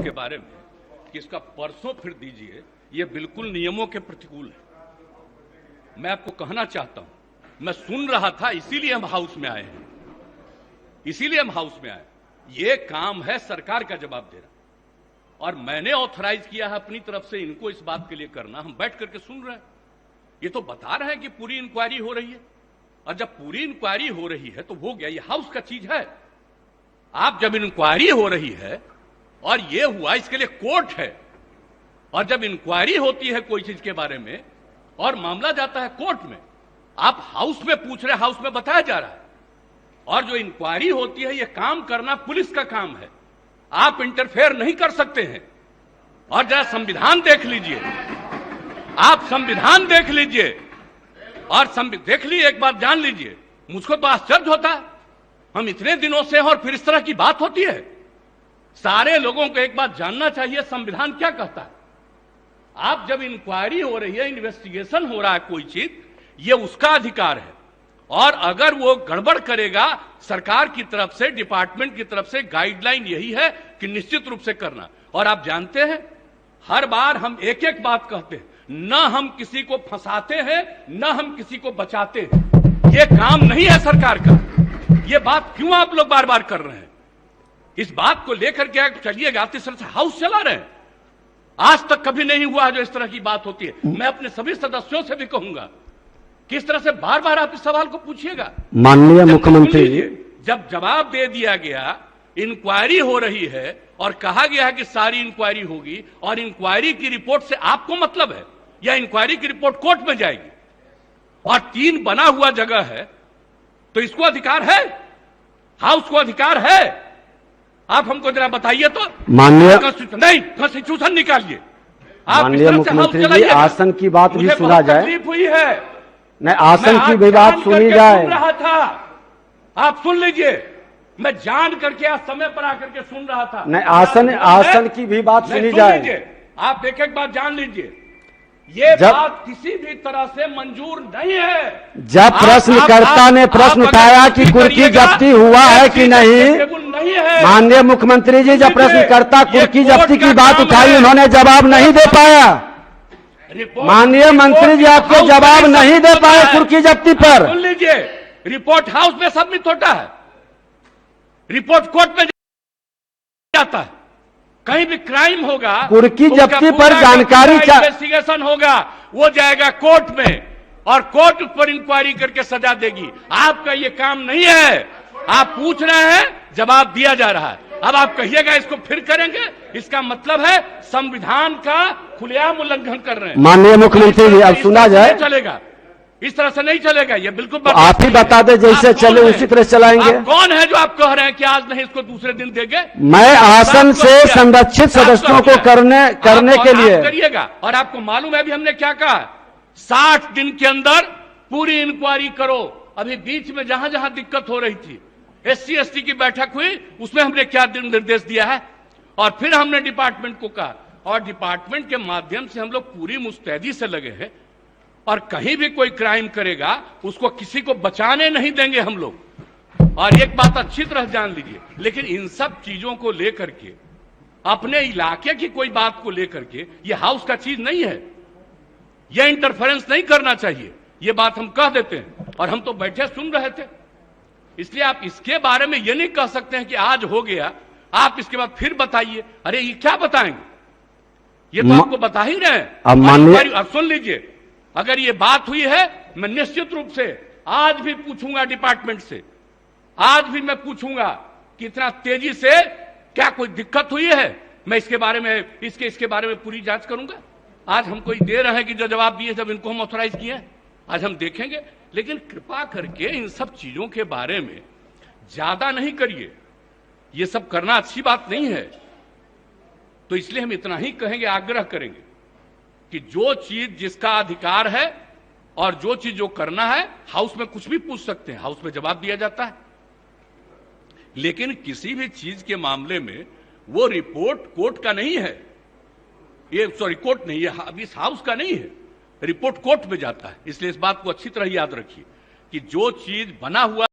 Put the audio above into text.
इसके बारे में कि इसका परसों फिर दीजिए, ये बिल्कुल नियमों के प्रतिकूल है। मैं आपको कहना चाहता हूं, मैं सुन रहा था, इसीलिए हम हाउस में आए हैं, इसीलिए हम हाउस में आए। ये काम है सरकार का जवाब देना, और मैंने ऑथराइज किया है अपनी तरफ से इनको इस बात के लिए करना। हम बैठ करके सुन रहे हैं, ये तो बता रहे हैं कि पूरी इंक्वायरी हो रही है, और जब पूरी इंक्वायरी हो रही है तो हो गया, ये हाउस का चीज है। आप जब इंक्वायरी हो रही है और ये हुआ, इसके लिए कोर्ट है, और जब इंक्वायरी होती है कोई चीज के बारे में और मामला जाता है कोर्ट में, आप हाउस में पूछ रहे, हाउस में बताया जा रहा है, और जो इंक्वायरी होती है ये काम करना पुलिस का काम है, आप इंटरफेयर नहीं कर सकते हैं। और जरा संविधान देख लीजिए, आप संविधान देख लीजिए, और देख लीजिए, एक बात जान लीजिए, मुझको तो आश्चर्य होता है, हम इतने दिनों से हैं और फिर इस तरह की बात होती है। सारे लोगों को एक बात जानना चाहिए, संविधान क्या कहता है। आप जब इंक्वायरी हो रही है, इन्वेस्टिगेशन हो रहा है कोई चीज, ये उसका अधिकार है, और अगर वो गड़बड़ करेगा, सरकार की तरफ से, डिपार्टमेंट की तरफ से गाइडलाइन यही है कि निश्चित रूप से करना। और आप जानते हैं, हर बार हम एक एक बात कहते हैं, न हम किसी को फंसाते हैं, न हम किसी को बचाते हैं। ये काम नहीं है सरकार का। ये बात क्यों आप लोग बार बार कर रहे हैं? इस बात को लेकर के चलिएगा, इस तरह से हाउस चला रहे हैं। आज तक कभी नहीं हुआ जो इस तरह की बात होती है। मैं अपने सभी सदस्यों से भी कहूंगा, किस तरह से बार बार आप इस सवाल को पूछिएगा। माननीय मुख्यमंत्री, जब जवाब दे दिया गया, इंक्वायरी हो रही है और कहा गया है कि सारी इंक्वायरी होगी, और इंक्वायरी की रिपोर्ट से आपको मतलब है, या इंक्वायरी की रिपोर्ट कोर्ट में जाएगी, और 3 बना हुआ जगह है, तो इसको अधिकार है, हाउस को अधिकार है। आप हमको जरा बताइए तो। माननीय नहीं, कॉन्स्टिट्यूशन निकालिए। माननीय मुख्यमंत्री जी, आसन की बात भी सुना जाए। तकलीफ हुई है, नहीं, आसन की भी बात सुनी जाए। सुन रहा था, आप सुन लीजिए, मैं जान करके आज समय पर आकर के सुन रहा था। नहीं, आसन की भी बात सुनी जाए। आप एक एक बात जान लीजिए, ये बात किसी भी तरह से मंजूर नहीं है। जब प्रश्नकर्ता ने प्रश्न उठाया कि कुर्की जब्ती हुआ है कि नहीं, माननीय मुख्यमंत्री जी, जब प्रश्नकर्ता कुर्की जब्ती की बात उठाई, उन्होंने जवाब नहीं दे पाया। माननीय मंत्री जी, आपको जवाब नहीं दे पाए कुर्की जब्ती पर। सुन लीजिए, रिपोर्ट हाउस में सबमिट होता है, रिपोर्ट कोर्ट में जाता है। कहीं भी क्राइम होगा, कुर्की जब्ती पर जानकारी, इन्वेस्टिगेशन होगा, वो जाएगा कोर्ट में, और कोर्ट उस पर इंक्वायरी करके सजा देगी। आपका ये काम नहीं है। आप पूछ रहे हैं, जवाब दिया जा रहा है। अब आप कहिएगा इसको फिर करेंगे, इसका मतलब है संविधान का खुलेआम उल्लंघन कर रहे हैं। माननीय मुख्यमंत्री जी, अब सुना जाए। चलेगा, इस तरह से नहीं चलेगा, ये बिल्कुल। तो आप ही बता दें, जैसे चले उसी तरह चलाएंगे। आप कौन है जो आप कह रहे हैं कि आज नहीं, इसको दूसरे दिन देंगे? मैं आसन से संरक्षित सदस्यों को करने के लिए करिएगा। और आपको मालूम है अभी हमने क्या कहा, 60 दिन के अंदर पूरी इंक्वायरी करो। अभी बीच में जहां जहां दिक्कत हो रही थी, SC ST की बैठक हुई, उसमें हमने क्या निर्देश दिया है, और फिर हमने डिपार्टमेंट को कहा, और डिपार्टमेंट के माध्यम से हम लोग पूरी मुस्तैदी से लगे हैं, और कहीं भी कोई क्राइम करेगा उसको किसी को बचाने नहीं देंगे हम लोग। और एक बात अच्छी तरह जान लीजिए, लेकिन इन सब चीजों को लेकर के, अपने इलाके की कोई बात को लेकर के, ये हाउस का चीज नहीं है, ये इंटरफेरेंस नहीं करना चाहिए। ये बात हम कह देते हैं, और हम तो बैठे सुन रहे थे। इसलिए आप इसके बारे में ये नहीं कह सकते हैं कि आज हो गया, आप इसके बाद फिर बताइए। अरे ये क्या बताएंगे, ये तो आपको बता ही रहे हैं। अब सुन लीजिए, अगर ये बात हुई है, मैं निश्चित रूप से आज भी पूछूंगा डिपार्टमेंट से, आज भी मैं पूछूंगा कि इतना तेजी से क्या कोई दिक्कत हुई है। मैं इसके बारे में, इसके बारे में पूरी जांच करूंगा। आज हमको ये दे रहे हैं कि जो जवाब दिए, जब इनको हम ऑथराइज किए, आज हम देखेंगे। लेकिन कृपा करके इन सब चीजों के बारे में ज्यादा नहीं करिए, ये सब करना अच्छी बात नहीं है। तो इसलिए हम इतना ही कहेंगे, आग्रह करेंगे कि जो चीज जिसका अधिकार है और जो चीज जो करना है, हाउस में कुछ भी पूछ सकते हैं, हाउस में जवाब दिया जाता है। लेकिन किसी भी चीज के मामले में वो रिपोर्ट कोर्ट का नहीं है, ये सॉरी कोर्ट नहीं है, अभी इस हाउस का नहीं है, रिपोर्ट कोर्ट में जाता है। इसलिए इस बात को अच्छी तरह याद रखिए कि जो चीज बना हुआ